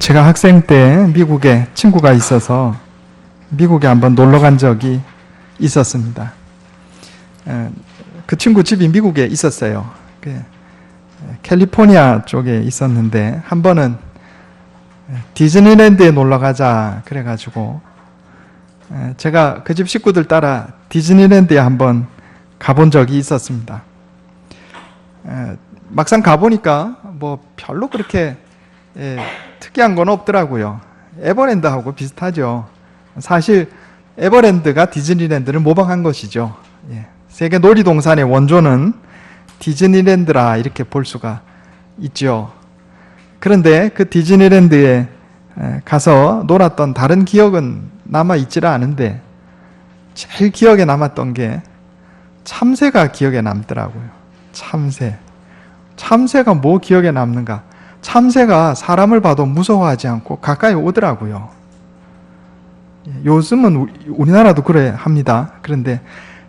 제가 학생 때 미국에 친구가 있어서 미국에 한번 놀러 간 적이 있었습니다. 그 친구 집이 미국에 있었어요. 캘리포니아 쪽에 있었는데 한 번은 디즈니랜드에 놀러 가자 그래가지고 제가 그 집 식구들 따라 디즈니랜드에 한번 가본 적이 있었습니다. 막상 가보니까 뭐 별로 그렇게 특이한 건 없더라고요. 에버랜드하고 비슷하죠. 사실 에버랜드가 디즈니랜드를 모방한 것이죠. 세계 놀이동산의 원조는 디즈니랜드라 이렇게 볼 수가 있죠. 그런데 그 디즈니랜드에 가서 놀았던 다른 기억은 남아있지를 않은데 제일 기억에 남았던 게 참새가 기억에 남더라고요. 참새가 뭐 기억에 남는가? 참새가 사람을 봐도 무서워하지 않고 가까이 오더라고요. 요즘은 우리나라도 그래 합니다. 그런데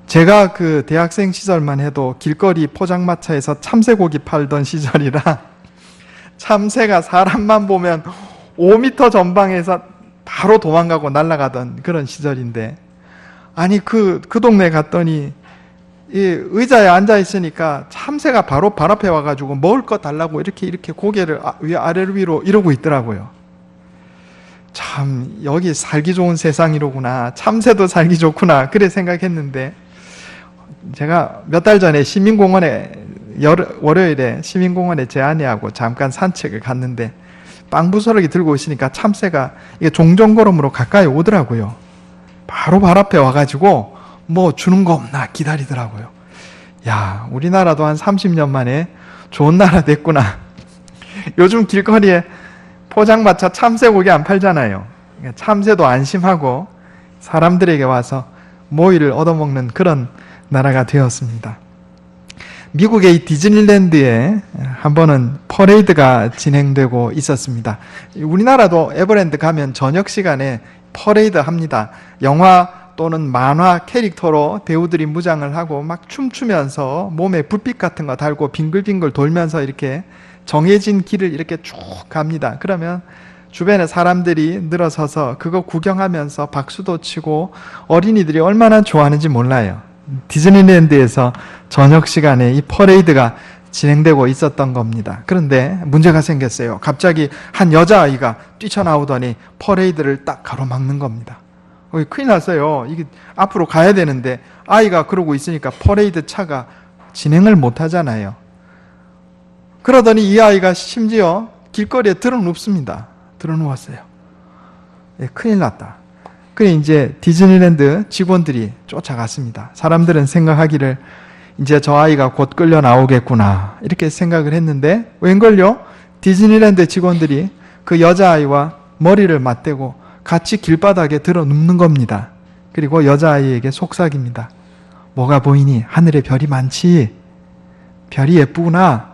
제가 그 대학생 시절만 해도 길거리 포장마차에서 참새고기 팔던 시절이라 참새가 사람만 보면 5m 전방에서 바로 도망가고 날아가던 그런 시절인데, 아니 그 동네 갔더니 이 의자에 앉아 있으니까 참새가 바로 발 앞에 와가지고 먹을 거 달라고 이렇게 고개를 아래로 위로 이러고 있더라고요. 참 여기 살기 좋은 세상이로구나, 참새도 살기 좋구나 그래 생각했는데, 제가 몇 달 전에 월요일에 시민공원에 제 아내하고 잠깐 산책을 갔는데 빵부스러기 들고 있으니까 참새가 이게 종종걸음으로 가까이 오더라고요. 바로 발 앞에 와가지고 뭐 주는 거 없나 기다리더라고요. 야, 우리나라도 한 30년 만에 좋은 나라 됐구나. 요즘 길거리에 포장마차 참새고기 안 팔잖아요. 그러니까 참새도 안심하고 사람들에게 와서 모이를 얻어먹는 그런 나라가 되었습니다. 미국의 이 디즈니랜드에 한 번은 퍼레이드가 진행되고 있었습니다. 우리나라도 에버랜드 가면 저녁 시간에 퍼레이드 합니다. 영화 또는 만화 캐릭터로 배우들이 무장을 하고 막 춤추면서 몸에 불빛 같은 거 달고 빙글빙글 돌면서 이렇게 정해진 길을 이렇게 쭉 갑니다. 그러면 주변에 사람들이 늘어서서 그거 구경하면서 박수도 치고 어린이들이 얼마나 좋아하는지 몰라요. 디즈니랜드에서 저녁 시간에 이 퍼레이드가 진행되고 있었던 겁니다. 그런데 문제가 생겼어요. 갑자기 한 여자아이가 뛰쳐나오더니 퍼레이드를 딱 가로막는 겁니다. 큰일 났어요. 이게 앞으로 가야 되는데 아이가 그러고 있으니까 퍼레이드 차가 진행을 못 하잖아요. 그러더니 이 아이가 심지어 길거리에 드러눕습니다. 드러누웠어요. 큰일 났다. 그래 이제 디즈니랜드 직원들이 쫓아갔습니다. 사람들은 생각하기를 이제 저 아이가 곧 끌려 나오겠구나 이렇게 생각을 했는데, 웬걸요? 디즈니랜드 직원들이 그 여자아이와 머리를 맞대고 같이 길바닥에 들어 눕는 겁니다. 그리고 여자아이에게 속삭입니다. 뭐가 보이니? 하늘에 별이 많지? 별이 예쁘구나.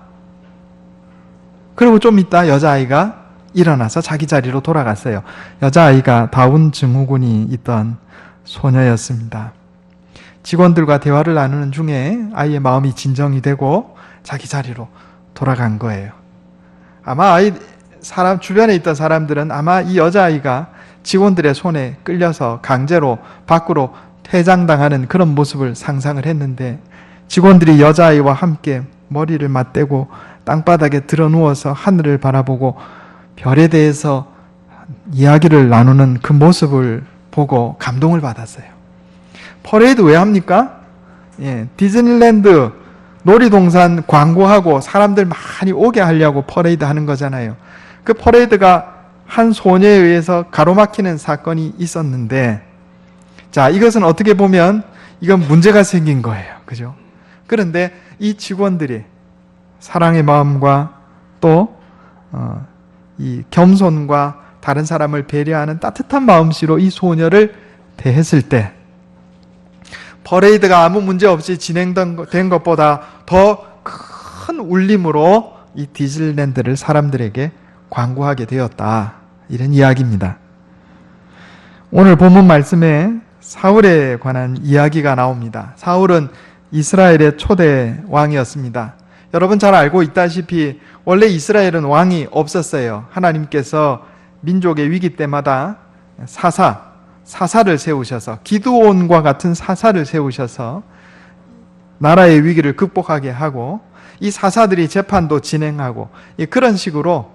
그리고 좀 있다 여자아이가 일어나서 자기 자리로 돌아갔어요. 여자아이가 다운 증후군이 있던 소녀였습니다. 직원들과 대화를 나누는 중에 아이의 마음이 진정이 되고 자기 자리로 돌아간 거예요. 아마 주변에 있던 사람들은 아마 이 여자아이가 직원들의 손에 끌려서 강제로 밖으로 퇴장당하는 그런 모습을 상상을 했는데, 직원들이 여자아이와 함께 머리를 맞대고 땅바닥에 드러누워서 하늘을 바라보고 별에 대해서 이야기를 나누는 그 모습을 보고 감동을 받았어요. 퍼레이드 왜 합니까? 디즈니랜드 놀이동산 광고하고 사람들 많이 오게 하려고 퍼레이드 하는 거잖아요. 그 퍼레이드가 한 소녀에 의해서 가로막히는 사건이 있었는데, 자, 이것은 어떻게 보면 이건 문제가 생긴 거예요. 그죠? 그런데 이 직원들이 사랑의 마음과 또 이 겸손과 다른 사람을 배려하는 따뜻한 마음씨로 이 소녀를 대했을 때 퍼레이드가 아무 문제 없이 진행된 것보다 더 큰 울림으로 이 디즈니랜드를 사람들에게 광고하게 되었다. 이런 이야기입니다. 오늘 본문 말씀에 사울에 관한 이야기가 나옵니다. 사울은 이스라엘의 초대 왕이었습니다. 여러분 잘 알고 있다시피 원래 이스라엘은 왕이 없었어요. 하나님께서 민족의 위기 때마다 사사를 세우셔서, 기드온과 같은 사사를 세우셔서 나라의 위기를 극복하게 하고, 이 사사들이 재판도 진행하고, 그런 식으로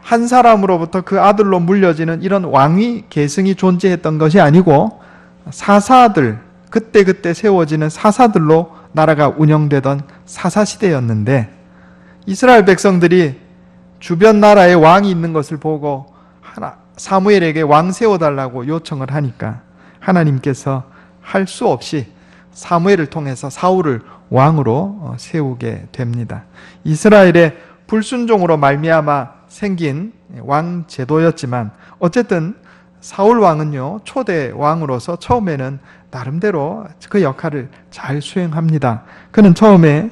한 사람으로부터 그 아들로 물려지는 이런 왕위 계승이 존재했던 것이 아니고, 사사들, 그때 세워지는 사사들로 나라가 운영되던 사사시대였는데, 이스라엘 백성들이 주변 나라에 왕이 있는 것을 보고 사무엘에게 왕 세워달라고 요청을 하니까 하나님께서 할 수 없이 사무엘을 통해서 사울을 왕으로 세우게 됩니다. 이스라엘의 불순종으로 말미암아 생긴 왕 제도였지만, 어쨌든 사울 왕은요, 초대 왕으로서 처음에는 나름대로 그 역할을 잘 수행합니다. 그는 처음에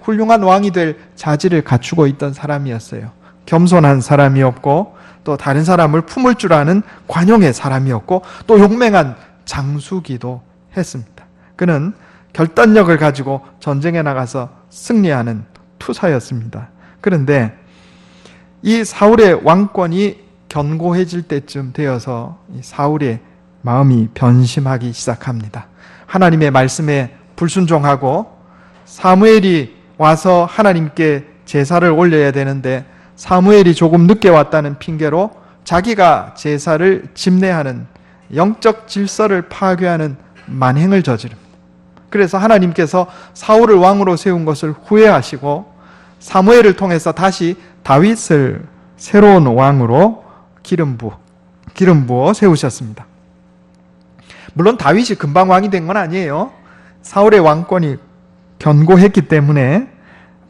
훌륭한 왕이 될 자질을 갖추고 있던 사람이었어요. 겸손한 사람이었고, 또 다른 사람을 품을 줄 아는 관용의 사람이었고, 또 용맹한 장수기도 했습니다. 그는 결단력을 가지고 전쟁에 나가서 승리하는 투사였습니다. 그런데 이 사울의 왕권이 견고해질 때쯤 되어서 이 사울의 마음이 변심하기 시작합니다. 하나님의 말씀에 불순종하고, 사무엘이 와서 하나님께 제사를 올려야 되는데 사무엘이 조금 늦게 왔다는 핑계로 자기가 제사를 집례하는, 영적 질서를 파괴하는 만행을 저지릅니다. 그래서 하나님께서 사울을 왕으로 세운 것을 후회하시고, 사무엘을 통해서 다시 다윗을 새로운 왕으로 기름 부어 세우셨습니다. 물론 다윗이 금방 왕이 된 건 아니에요. 사울의 왕권이 견고했기 때문에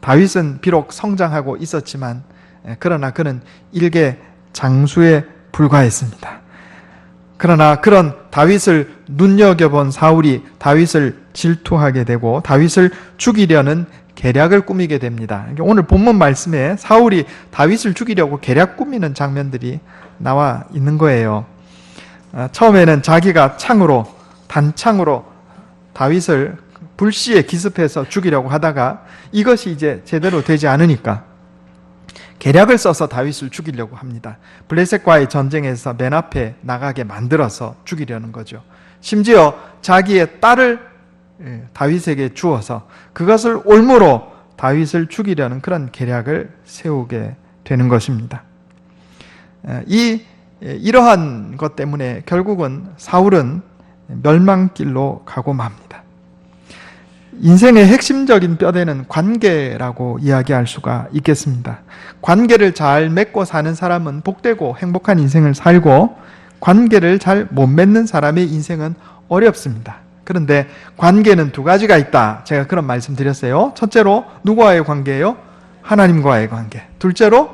다윗은 비록 성장하고 있었지만, 그러나 그는 일개 장수에 불과했습니다. 그러나 그런 다윗을 눈여겨본 사울이 다윗을 질투하게 되고 다윗을 죽이려는 계략을 꾸미게 됩니다. 오늘 본문 말씀에 사울이 다윗을 죽이려고 계략 꾸미는 장면들이 나와 있는 거예요. 처음에는 자기가 단창으로 다윗을 불시에 기습해서 죽이려고 하다가 이것이 이제 제대로 되지 않으니까 계략을 써서 다윗을 죽이려고 합니다. 블레셋과의 전쟁에서 맨 앞에 나가게 만들어서 죽이려는 거죠. 심지어 자기의 딸을 다윗에게 주어서 그것을 올무로 다윗을 죽이려는 그런 계략을 세우게 되는 것입니다. 이러한 것 때문에 결국은 사울은 멸망길로 가고 맙니다. 인생의 핵심적인 뼈대는 관계라고 이야기할 수가 있겠습니다. 관계를 잘 맺고 사는 사람은 복되고 행복한 인생을 살고, 관계를 잘 못 맺는 사람의 인생은 어렵습니다. 그런데 관계는 두 가지가 있다. 제가 그런 말씀 드렸어요. 첫째로 누구와의 관계예요? 하나님과의 관계. 둘째로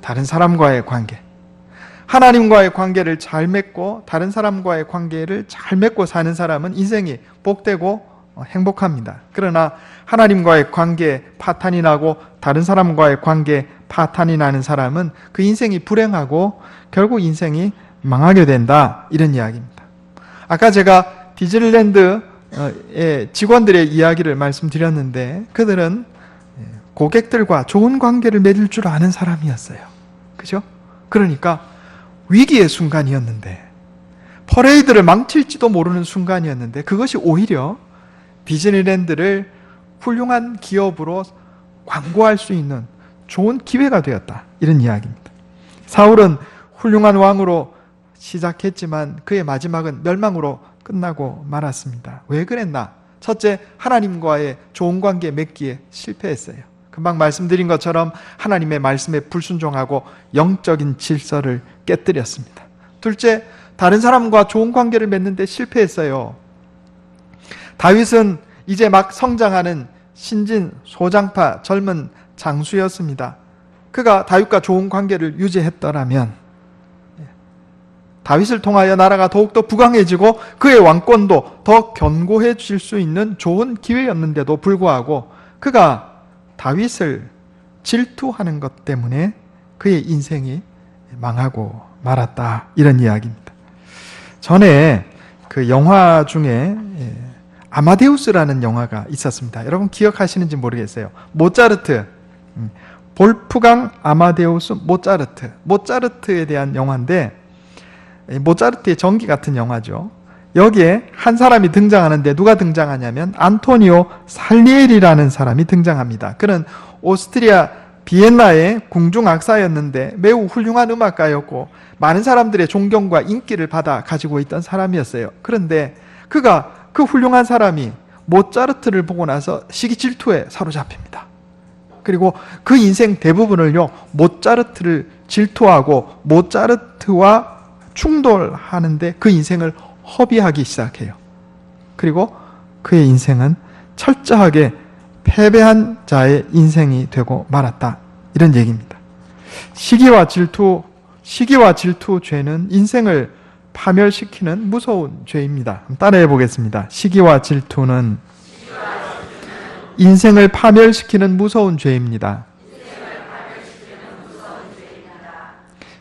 다른 사람과의 관계. 하나님과의 관계를 잘 맺고 다른 사람과의 관계를 잘 맺고 사는 사람은 인생이 복되고 행복합니다. 그러나 하나님과의 관계에 파탄이 나고 다른 사람과의 관계에 파탄이 나는 사람은 그 인생이 불행하고 결국 인생이 망하게 된다, 이런 이야기입니다. 아까 제가 디즈니랜드의 직원들의 이야기를 말씀드렸는데, 그들은 고객들과 좋은 관계를 맺을 줄 아는 사람이었어요. 그죠? 그러니까 위기의 순간이었는데, 퍼레이드를 망칠지도 모르는 순간이었는데, 그것이 오히려 디즈니랜드를 훌륭한 기업으로 광고할 수 있는 좋은 기회가 되었다, 이런 이야기입니다. 사울은 훌륭한 왕으로 시작했지만 그의 마지막은 멸망으로 끝나고 말았습니다. 왜 그랬나? 첫째, 하나님과의 좋은 관계 맺기에 실패했어요. 금방 말씀드린 것처럼 하나님의 말씀에 불순종하고 영적인 질서를 깨뜨렸습니다. 둘째, 다른 사람과 좋은 관계를 맺는데 실패했어요. 다윗은 이제 막 성장하는 신진 소장파 젊은 장수였습니다. 그가 다윗과 좋은 관계를 유지했더라면 다윗을 통하여 나라가 더욱더 부강해지고 그의 왕권도 더 견고해질 수 있는 좋은 기회였는데도 불구하고 그가 다윗을 질투하는 것 때문에 그의 인생이 망하고 말았다, 이런 이야기입니다. 전에 그 영화 중에 아마데우스라는 영화가 있었습니다. 여러분 기억하시는지 모르겠어요. 모차르트, 볼프강 아마데우스 모차르트. 모차르트에 대한 영화인데, 모차르트의 전기 같은 영화죠. 여기에 한 사람이 등장하는데 누가 등장하냐면 안토니오 살리에리라는 사람이 등장합니다. 그는 오스트리아 비엔나의 궁중악사였는데 매우 훌륭한 음악가였고 많은 사람들의 존경과 인기를 받아 가지고 있던 사람이었어요. 그런데 그가 그 훌륭한 사람이 모차르트를 보고 나서 시기 질투에 사로잡힙니다. 그리고 그 인생 대부분을요, 모차르트를 질투하고 모차르트와 충돌하는데 그 인생을 허비하기 시작해요. 그리고 그의 인생은 철저하게 패배한 자의 인생이 되고 말았다. 이런 얘기입니다. 시기와 질투 죄는 인생을 파멸시키는 무서운 죄입니다. 따라해 보겠습니다. 시기와 질투는 인생을 파멸시키는 무서운 죄입니다.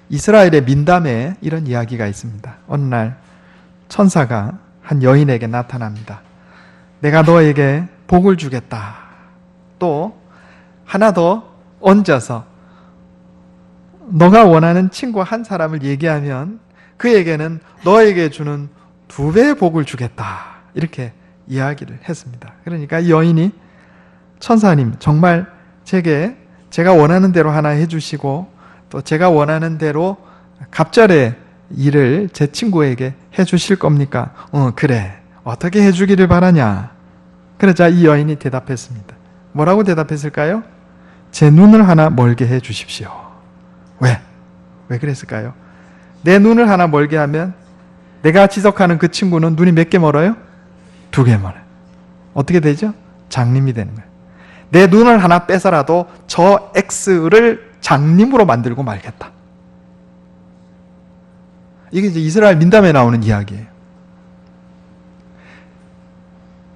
이스라엘의 민담에 이런 이야기가 있습니다. 어느 날 천사가 한 여인에게 나타납니다. 내가 너에게 복을 주겠다. 또 하나 더 얹어서 너가 원하는 친구 한 사람을 얘기하면 그에게는 너에게 주는 2배의 복을 주겠다. 이렇게 이야기를 했습니다. 그러니까 이 여인이 천사님 정말 제가 원하는 대로 하나 해주시고 또 제가 원하는 대로 갑절의 일을 제 친구에게 해주실 겁니까? 그래. 어떻게 해주기를 바라냐? 그러자 이 여인이 대답했습니다. 뭐라고 대답했을까요? 제 눈을 하나 멀게 해주십시오. 왜? 왜 그랬을까요? 내 눈을 하나 멀게 하면 내가 지적하는 그 친구는 눈이 몇 개 멀어요? 2개 멀어요. 어떻게 되죠? 장님이 되는 거예요. 내 눈을 하나 빼서라도 저 X를 장님으로 만들고 말겠다. 이게 이제 이스라엘 민담에 나오는 이야기예요.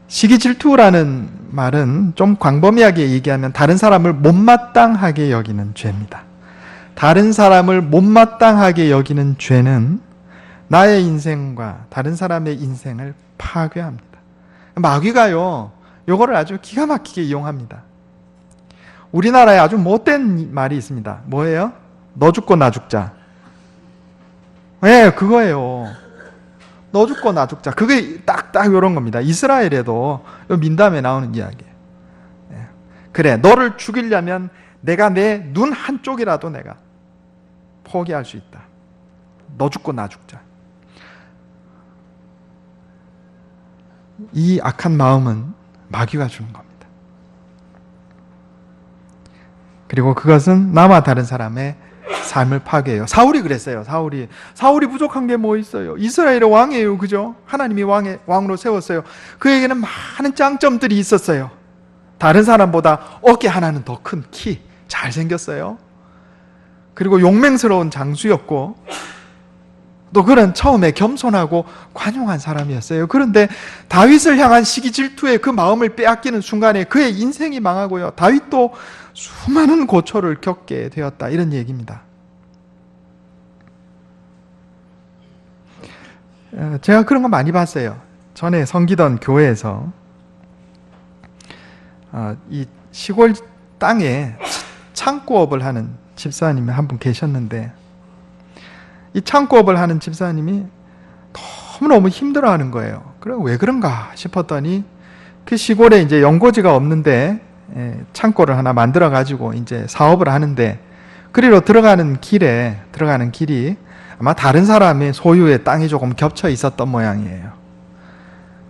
시기질투라는 말은 좀 광범위하게 얘기하면 다른 사람을 못마땅하게 여기는 죄입니다. 다른 사람을 못마땅하게 여기는 죄는 나의 인생과 다른 사람의 인생을 파괴합니다. 마귀가요, 요거를 아주 기가 막히게 이용합니다. 우리나라에 아주 못된 말이 있습니다. 뭐예요? 너 죽고 나 죽자. 네, 그거예요. 너 죽고 나 죽자. 그게 딱딱 이런 겁니다. 이스라엘에도 민담에 나오는 이야기예요. 네. 그래, 너를 죽이려면 내가 내 눈 한쪽이라도 내가 포기할 수 있다. 너 죽고 나 죽자. 이 악한 마음은 마귀가 주는 겁니다. 그리고 그것은 나와 다른 사람의 삶을 파괴해요. 사울이 그랬어요. 사울이 부족한 게 뭐 있어요? 이스라엘의 왕이에요. 그죠? 하나님이 왕으로 세웠어요. 그에게는 많은 장점들이 있었어요. 다른 사람보다 어깨 하나는 더 큰 키, 잘생겼어요. 그리고 용맹스러운 장수였고 또 그는 처음에 겸손하고 관용한 사람이었어요. 그런데 다윗을 향한 시기 질투에 그 마음을 빼앗기는 순간에 그의 인생이 망하고요. 다윗도 수많은 고초를 겪게 되었다. 이런 얘기입니다. 제가 그런 거 많이 봤어요. 전에 섬기던 교회에서 이 시골 땅에 창고업을 하는 집사님이 한 분 계셨는데 이 창고업을 하는 집사님이 너무너무 힘들어하는 거예요. 그래 왜 그런가 싶었더니 그 시골에 이제 연고지가 없는데 창고를 하나 만들어 가지고 이제 사업을 하는데 그리로 들어가는 길이 아마 다른 사람의 소유의 땅이 조금 겹쳐 있었던 모양이에요.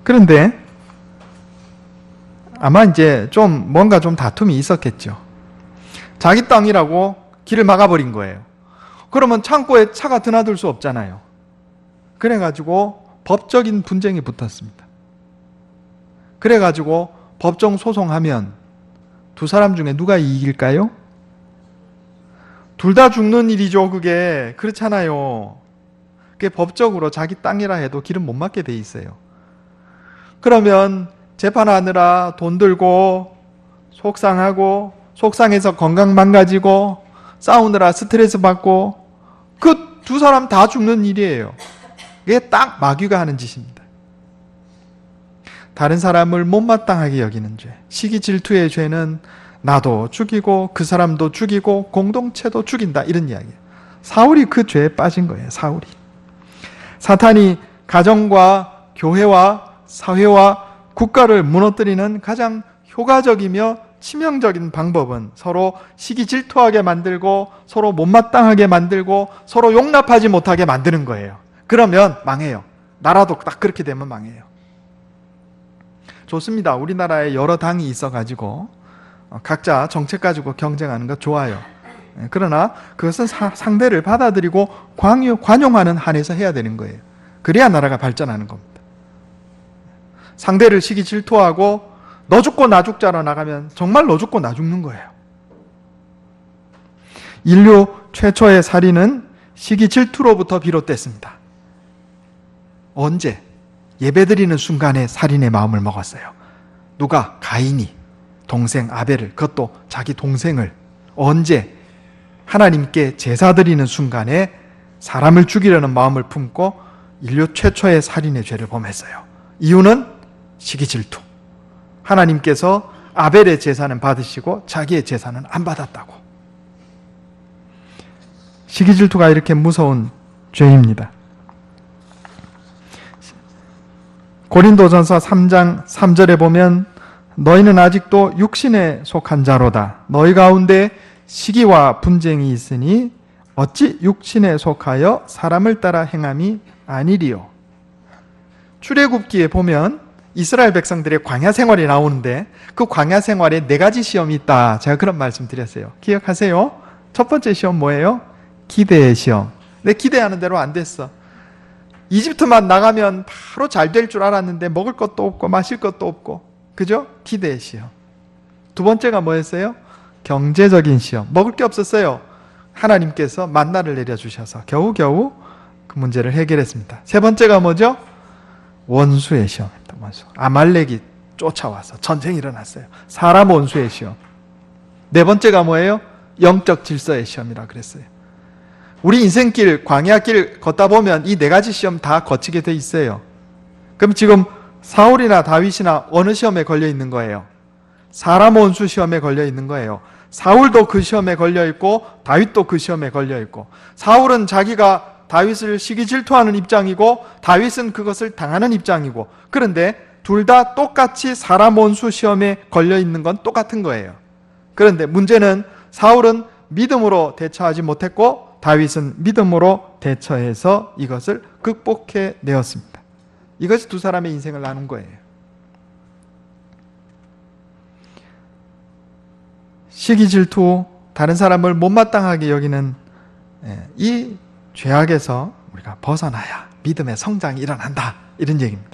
그런데 아마 이제 뭔가 좀 다툼이 있었겠죠. 자기 땅이라고 길을 막아버린 거예요. 그러면 창고에 차가 드나들 수 없잖아요. 그래가지고 법적인 분쟁이 붙었습니다. 그래가지고 법정 소송하면 두 사람 중에 누가 이길까요? 둘 다 죽는 일이죠, 그게. 그렇잖아요. 그게 법적으로 자기 땅이라 해도 길은 못 막게 돼 있어요. 그러면 재판하느라 돈 들고 속상하고 속상해서 건강 망가지고 싸우느라 스트레스 받고 그 두 사람 다 죽는 일이에요. 이게 딱 마귀가 하는 짓입니다. 다른 사람을 못마땅하게 여기는 죄. 시기 질투의 죄는 나도 죽이고 그 사람도 죽이고 공동체도 죽인다, 이런 이야기예요. 사울이 그 죄에 빠진 거예요. 사울이. 사탄이 가정과 교회와 사회와 국가를 무너뜨리는 가장 효과적이며 치명적인 방법은 서로 시기 질투하게 만들고 서로 못마땅하게 만들고 서로 용납하지 못하게 만드는 거예요. 그러면 망해요. 나라도 딱 그렇게 되면 망해요. 좋습니다. 우리나라에 여러 당이 있어가지고 각자 정책 가지고 경쟁하는 거 좋아요. 그러나 그것은 상대를 받아들이고 관용하는 한에서 해야 되는 거예요. 그래야 나라가 발전하는 겁니다. 상대를 시기 질투하고 너 죽고 나 죽자로 나가면 정말 너 죽고 나 죽는 거예요. 인류 최초의 살인은 시기 질투로부터 비롯됐습니다. 언제? 예배드리는 순간에 살인의 마음을 먹었어요. 누가? 가인이 동생 아벨을, 그것도 자기 동생을. 언제? 하나님께 제사 드리는 순간에 사람을 죽이려는 마음을 품고 인류 최초의 살인의 죄를 범했어요. 이유는 시기 질투. 하나님께서 아벨의 제사는 받으시고 자기의 제사는 안 받았다고. 시기 질투가 이렇게 무서운 죄입니다. 고린도전서 3장 3절에 보면 너희는 아직도 육신에 속한 자로다. 너희 가운데 시기와 분쟁이 있으니 어찌 육신에 속하여 사람을 따라 행함이 아니리요. 출애굽기에 보면 이스라엘 백성들의 광야 생활이 나오는데 그 광야 생활에 4가지 시험이 있다. 제가 그런 말씀 드렸어요. 기억하세요? 첫 번째 시험 뭐예요? 기대의 시험. 내 기대하는 대로 안 됐어. 이집트만 나가면 바로 잘 될 줄 알았는데 먹을 것도 없고 마실 것도 없고, 그죠? 기대의 시험. 두 번째가 뭐였어요? 경제적인 시험. 먹을 게 없었어요. 하나님께서 만나를 내려주셔서 겨우겨우 그 문제를 해결했습니다. 세 번째가 뭐죠? 원수의 시험입니다. 원수. 아말렉이 쫓아와서 전쟁이 일어났어요. 사람 원수의 시험. 네 번째가 뭐예요? 영적 질서의 시험이라 그랬어요. 우리 인생길, 광야길 걷다 보면 이 4가지 시험 다 거치게 돼 있어요. 그럼 지금 사울이나 다윗이나 어느 시험에 걸려 있는 거예요? 사람 원수 시험에 걸려 있는 거예요. 사울도 그 시험에 걸려 있고 다윗도 그 시험에 걸려 있고, 사울은 자기가 다윗을 시기 질투하는 입장이고 다윗은 그것을 당하는 입장이고, 그런데 둘 다 똑같이 사람 원수 시험에 걸려 있는 건 똑같은 거예요. 그런데 문제는 사울은 믿음으로 대처하지 못했고 다윗은 믿음으로 대처해서 이것을 극복해 내었습니다. 이것이 두 사람의 인생을 나눈 거예요. 시기 질투, 다른 사람을 못마땅하게 여기는 이 죄악에서 우리가 벗어나야 믿음의 성장이 일어난다, 이런 얘기입니다.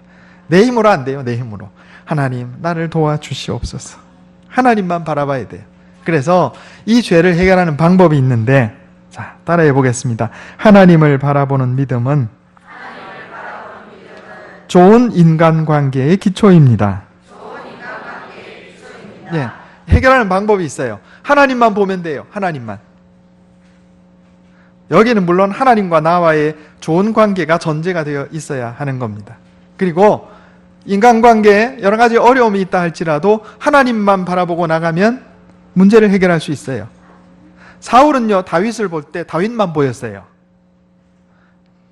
내 힘으로 안 돼요. 내 힘으로. 하나님 나를 도와주시옵소서. 하나님만 바라봐야 돼요. 그래서 이 죄를 해결하는 방법이 있는데, 자, 따라해 보겠습니다. 하나님을 바라보는 믿음은 좋은 인간관계의 기초입니다. 예, 해결하는 방법이 있어요. 하나님만 보면 돼요. 하나님만. 여기는 물론 하나님과 나와의 좋은 관계가 전제가 되어 있어야 하는 겁니다. 그리고 인간관계에 여러 가지 어려움이 있다 할지라도 하나님만 바라보고 나가면 문제를 해결할 수 있어요. 사울은요, 다윗을 볼 때 다윗만 보였어요.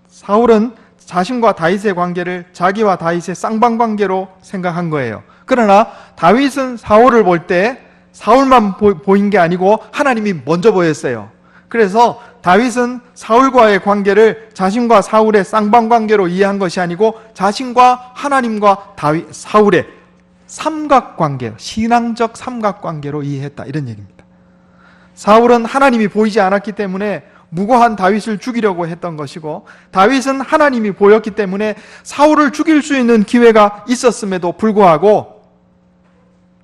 사울은 자신과 다윗의 관계를 자기와 다윗의 쌍방관계로 생각한 거예요. 그러나 다윗은 사울을 볼 때 사울만 보인 게 아니고 하나님이 먼저 보였어요. 그래서 다윗은 사울과의 관계를 자신과 사울의 쌍방관계로 이해한 것이 아니고 자신과 하나님과 사울의 삼각관계, 신앙적 삼각관계로 이해했다, 이런 얘기입니다. 사울은 하나님이 보이지 않았기 때문에 무고한 다윗을 죽이려고 했던 것이고, 다윗은 하나님이 보였기 때문에 사울을 죽일 수 있는 기회가 있었음에도 불구하고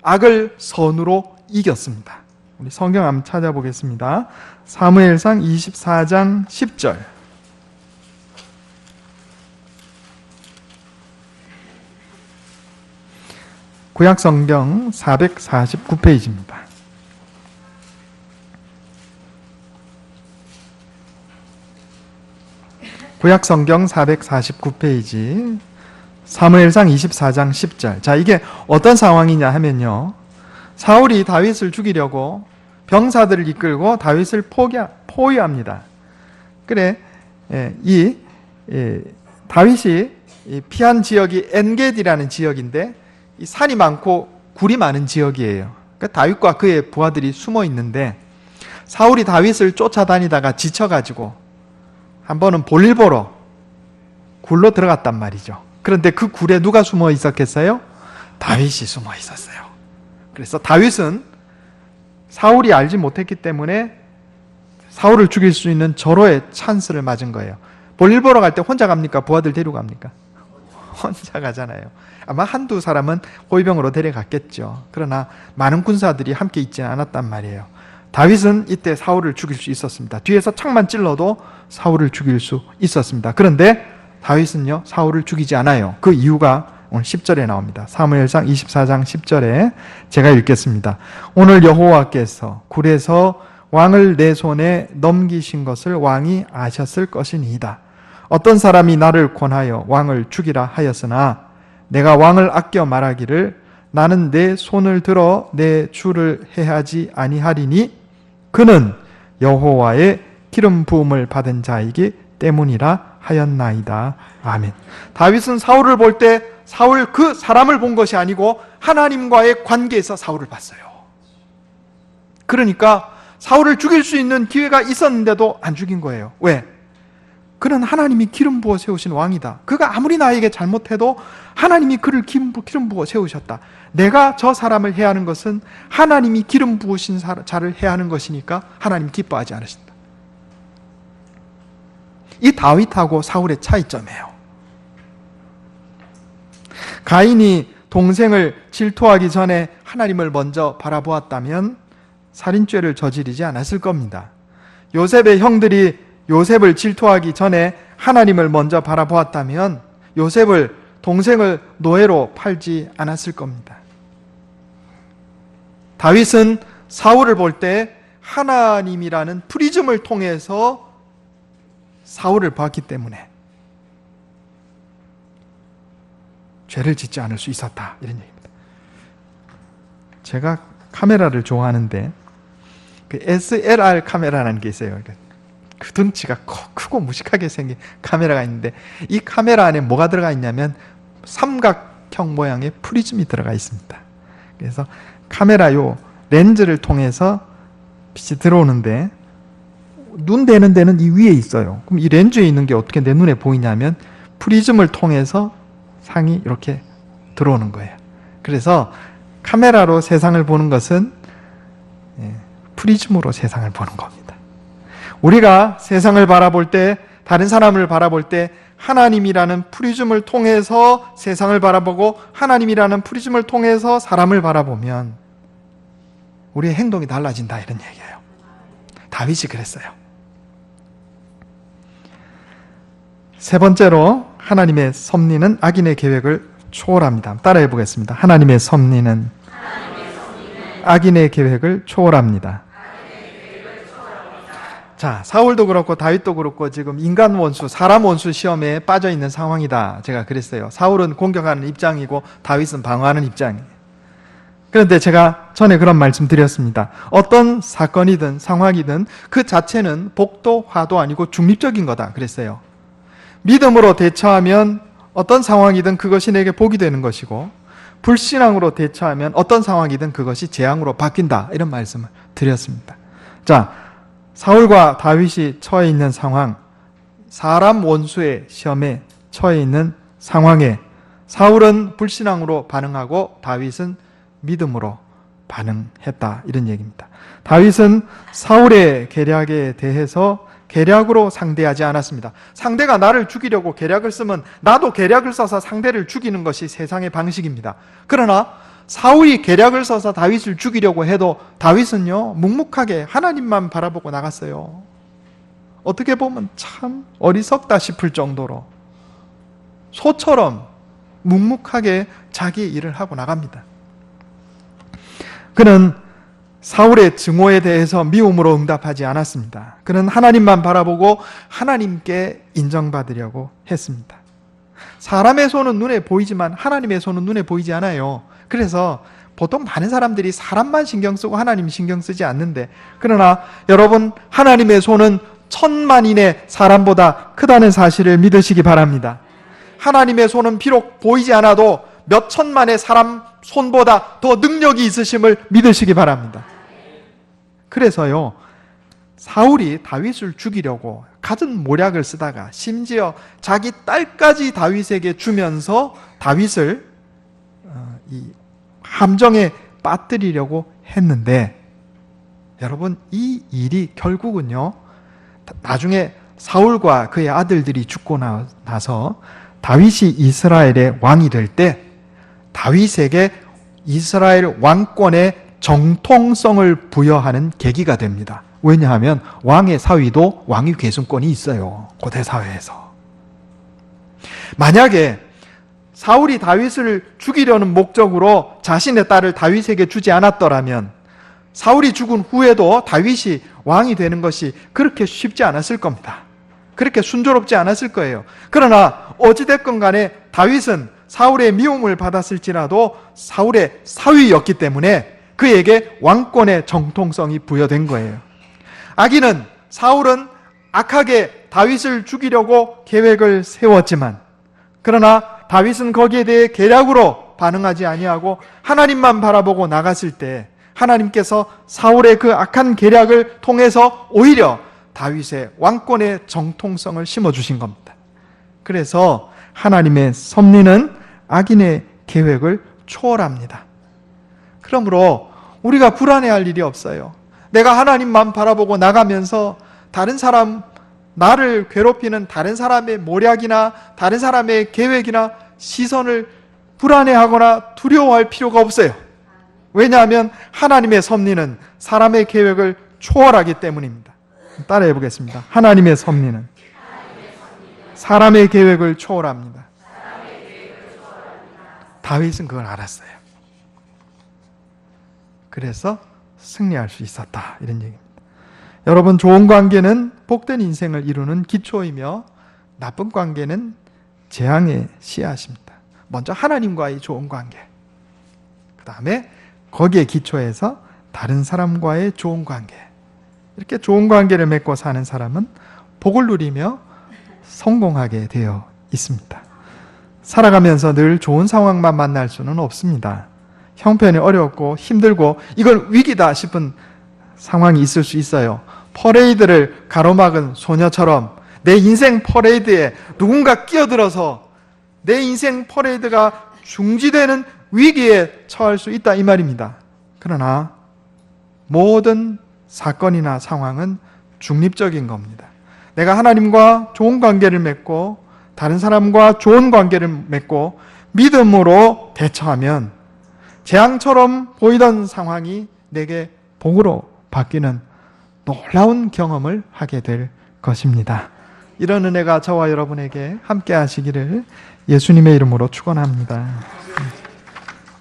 악을 선으로 이겼습니다. 우리 성경 한번 찾아보겠습니다. 사무엘상 24장 10절. 구약성경 449페이지입니다. 구약성경 449페이지 사무엘상 24장 10절. 자, 이게 어떤 상황이냐 하면요, 사울이 다윗을 죽이려고 병사들을 이끌고 다윗을 포위합니다. 그래, 다윗이 피한 지역이 엔게디라는 지역인데 이 산이 많고 굴이 많은 지역이에요. 그러니까 다윗과 그의 부하들이 숨어 있는데 사울이 다윗을 쫓아다니다가 지쳐가지고 한 번은 볼일 보러 굴로 들어갔단 말이죠. 그런데 그 굴에 누가 숨어 있었겠어요? 다윗이 숨어 있었어요. 그래서 다윗은 사울이 알지 못했기 때문에 사울을 죽일 수 있는 절호의 찬스를 맞은 거예요. 볼일 보러 갈 때 혼자 갑니까? 부하들 데리고 갑니까? 혼자 가잖아요. 아마 한두 사람은 호위병으로 데려갔겠죠. 그러나 많은 군사들이 함께 있지는 않았단 말이에요. 다윗은 이때 사울을 죽일 수 있었습니다. 뒤에서 창만 찔러도 사울을 죽일 수 있었습니다. 그런데 다윗은요, 사울을 죽이지 않아요. 그 이유가 오늘 10절에 나옵니다. 사무엘상 24장 10절에 제가 읽겠습니다. 오늘 여호와께서 굴에서 왕을 내 손에 넘기신 것을 왕이 아셨을 것이니이다. 어떤 사람이 나를 권하여 왕을 죽이라 하였으나 내가 왕을 아껴 말하기를 나는 내 손을 들어 내 주를 해하지 아니하리니 그는 여호와의 기름 부음을 받은 자이기 때문이라 하였나이다. 아멘. 다윗은 사울을 볼 때 사울 그 사람을 본 것이 아니고 하나님과의 관계에서 사울을 봤어요. 그러니까 사울을 죽일 수 있는 기회가 있었는데도 안 죽인 거예요. 왜? 그는 하나님이 기름 부어 세우신 왕이다. 그가 아무리 나에게 잘못해도 하나님이 그를 기름 부어 세우셨다. 내가 저 사람을 해야 하는 것은 하나님이 기름 부으신 자를 해야 하는 것이니까 하나님 기뻐하지 않으신다. 이 다윗하고 사울의 차이점이에요. 가인이 동생을 질투하기 전에 하나님을 먼저 바라보았다면 살인죄를 저지르지 않았을 겁니다. 요셉의 형들이 요셉을 질투하기 전에 하나님을 먼저 바라보았다면 동생을 노예로 팔지 않았을 겁니다. 다윗은 사울을 볼 때 하나님이라는 프리즘을 통해서 사울을 봤기 때문에 죄를 짓지 않을 수 있었다, 이런 얘기입니다. 제가 카메라를 좋아하는데 그 SLR 카메라라는 게 있어요. 그 덩치가 크고 무식하게 생긴 카메라가 있는데 이 카메라 안에 뭐가 들어가 있냐면 삼각형 모양의 프리즘이 들어가 있습니다. 그래서 카메라 요 렌즈를 통해서 빛이 들어오는데 눈 대는 데는 이 위에 있어요. 그럼 이 렌즈에 있는 게 어떻게 내 눈에 보이냐면 프리즘을 통해서 상이 이렇게 들어오는 거예요. 그래서 카메라로 세상을 보는 것은 프리즘으로 세상을 보는 겁니다. 우리가 세상을 바라볼 때, 다른 사람을 바라볼 때 하나님이라는 프리즘을 통해서 세상을 바라보고 하나님이라는 프리즘을 통해서 사람을 바라보면 우리의 행동이 달라진다, 이런 얘기예요. 다윗이 그랬어요. 세 번째로 하나님의 섭리는 악인의 계획을 초월합니다. 따라해 보겠습니다. 하나님의 섭리는 악인의 계획을 초월합니다. 자, 사울도 그렇고 다윗도 그렇고 지금 인간 원수, 사람 원수 시험에 빠져 있는 상황이다. 제가 그랬어요. 사울은 공격하는 입장이고 다윗은 방어하는 입장이에요. 그런데 제가 전에 그런 말씀 드렸습니다. 어떤 사건이든 상황이든 그 자체는 복도, 화도 아니고 중립적인 거다 그랬어요. 믿음으로 대처하면 어떤 상황이든 그것이 내게 복이 되는 것이고, 불신앙으로 대처하면 어떤 상황이든 그것이 재앙으로 바뀐다, 이런 말씀을 드렸습니다. 자, 사울과 다윗이 처해 있는 상황, 사람 원수의 시험에 처해 있는 상황에 사울은 불신앙으로 반응하고 다윗은 믿음으로 반응했다, 이런 얘기입니다. 다윗은 사울의 계략에 대해서 계략으로 상대하지 않았습니다. 상대가 나를 죽이려고 계략을 쓰면 나도 계략을 써서 상대를 죽이는 것이 세상의 방식입니다. 그러나 사울이 계략을 써서 다윗을 죽이려고 해도 다윗은요, 묵묵하게 하나님만 바라보고 나갔어요. 어떻게 보면 참 어리석다 싶을 정도로 소처럼 묵묵하게 자기 일을 하고 나갑니다. 그는 사울의 증오에 대해서 미움으로 응답하지 않았습니다. 그는 하나님만 바라보고 하나님께 인정받으려고 했습니다. 사람의 손은 눈에 보이지만 하나님의 손은 눈에 보이지 않아요. 그래서 보통 많은 사람들이 사람만 신경 쓰고 하나님 신경 쓰지 않는데, 그러나 여러분, 하나님의 손은 천만인의 사람보다 크다는 사실을 믿으시기 바랍니다. 하나님의 손은 비록 보이지 않아도 몇 천만의 사람 손보다 더 능력이 있으심을 믿으시기 바랍니다. 그래서요, 사울이 다윗을 죽이려고 갖은 모략을 쓰다가 심지어 자기 딸까지 다윗에게 주면서 다윗을 이 함정에 빠뜨리려고 했는데, 여러분, 이 일이 결국은요, 나중에 사울과 그의 아들들이 죽고 나서 다윗이 이스라엘의 왕이 될 때 다윗에게 이스라엘 왕권의 정통성을 부여하는 계기가 됩니다. 왜냐하면 왕의 사위도 왕위 계승권이 있어요. 고대 사회에서. 만약에 사울이 다윗을 죽이려는 목적으로 자신의 딸을 다윗에게 주지 않았더라면 사울이 죽은 후에도 다윗이 왕이 되는 것이 그렇게 쉽지 않았을 겁니다. 그렇게 순조롭지 않았을 거예요. 그러나 어찌됐건 간에 다윗은 사울의 미움을 받았을지라도 사울의 사위였기 때문에 그에게 왕권의 정통성이 부여된 거예요. 악인은, 사울은 악하게 다윗을 죽이려고 계획을 세웠지만, 그러나 다윗은 거기에 대해 계략으로 반응하지 아니하고 하나님만 바라보고 나갔을 때 하나님께서 사울의 그 악한 계략을 통해서 오히려 다윗의 왕권의 정통성을 심어주신 겁니다. 그래서 하나님의 섭리는 악인의 계획을 초월합니다. 그러므로 우리가 불안해할 일이 없어요. 내가 하나님만 바라보고 나가면서 다른 사람, 나를 괴롭히는 다른 사람의 모략이나 다른 사람의 계획이나 시선을 불안해하거나 두려워할 필요가 없어요. 왜냐하면 하나님의 섭리는 사람의 계획을 초월하기 때문입니다. 따라해 보겠습니다. 하나님의 섭리는 사람의 계획을 초월합니다. 다윗은 그걸 알았어요. 그래서 승리할 수 있었다, 이런 얘기입니다. 여러분, 좋은 관계는 복된 인생을 이루는 기초이며 나쁜 관계는 재앙의 씨앗입니다. 먼저 하나님과의 좋은 관계, 그 다음에 거기에 기초해서 다른 사람과의 좋은 관계, 이렇게 좋은 관계를 맺고 사는 사람은 복을 누리며 성공하게 되어 있습니다. 살아가면서 늘 좋은 상황만 만날 수는 없습니다. 형편이 어렵고 힘들고 이건 위기다 싶은 상황이 있을 수 있어요. 퍼레이드를 가로막은 소녀처럼 내 인생 퍼레이드에 누군가 끼어들어서 내 인생 퍼레이드가 중지되는 위기에 처할 수 있다, 이 말입니다. 그러나 모든 사건이나 상황은 중립적인 겁니다. 내가 하나님과 좋은 관계를 맺고 다른 사람과 좋은 관계를 맺고 믿음으로 대처하면 재앙처럼 보이던 상황이 내게 복으로 바뀌는 놀라운 경험을 하게 될 것입니다. 이런 은혜가 저와 여러분에게 함께 하시기를 예수님의 이름으로 축원합니다.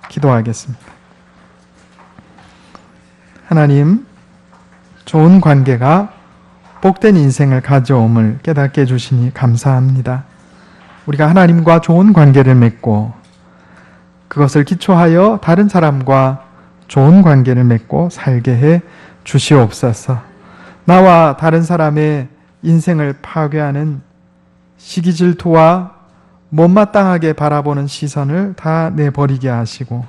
기도하겠습니다. 하나님, 좋은 관계가 복된 인생을 가져옴을 깨닫게 해주시니 감사합니다. 우리가 하나님과 좋은 관계를 맺고 그것을 기초하여 다른 사람과 좋은 관계를 맺고 살게 해 주시옵소서. 나와 다른 사람의 인생을 파괴하는 시기 질투와 못마땅하게 바라보는 시선을 다 내버리게 하시고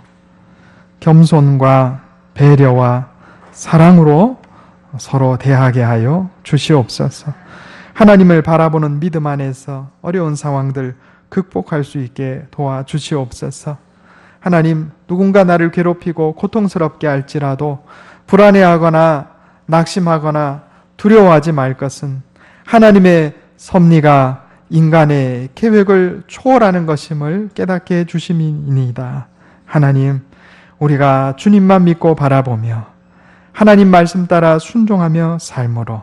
겸손과 배려와 사랑으로 서로 대하게 하여 주시옵소서. 하나님을 바라보는 믿음 안에서 어려운 상황들 극복할 수 있게 도와주시옵소서. 하나님, 누군가 나를 괴롭히고 고통스럽게 할지라도 불안해하거나 낙심하거나 두려워하지 말 것은 하나님의 섭리가 인간의 계획을 초월하는 것임을 깨닫게 해주심이니이다. 하나님, 우리가 주님만 믿고 바라보며 하나님 말씀 따라 순종하며 삶으로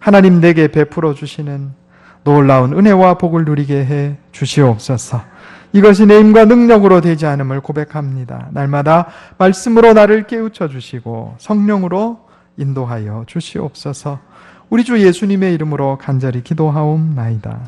하나님 내게 베풀어 주시는 놀라운 은혜와 복을 누리게 해 주시옵소서. 이것이 내 힘과 능력으로 되지 않음을 고백합니다. 날마다 말씀으로 나를 깨우쳐 주시고 성령으로 인도하여 주시옵소서. 우리 주 예수님의 이름으로 간절히 기도하옵나이다.